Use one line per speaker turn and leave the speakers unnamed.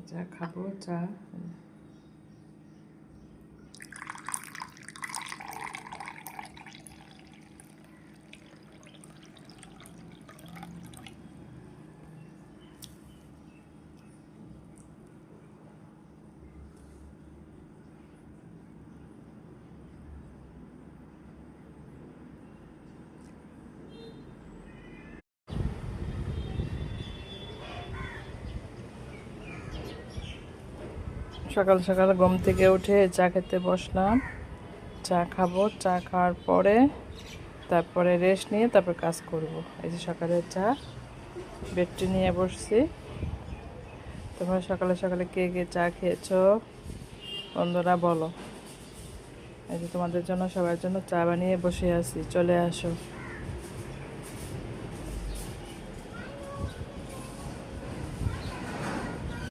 চা খাবো চা। সকাল সকাল ঘুম থেকে উঠে চা খেতে বসলাম। চা খাবো, চা খাওয়ার পরে তারপরে রেস্ট নিয়ে তারপর কাজ করব। এই যে সকালের চা, বেডটি নিয়ে বসছি। তোমরা সকালে সকালে কে কে চা খেয়েছো বন্ধুরা বলো। এই যে তোমাদের জন্য সবার জন্য চা বানিয়ে বসে আছি, চলে আসো।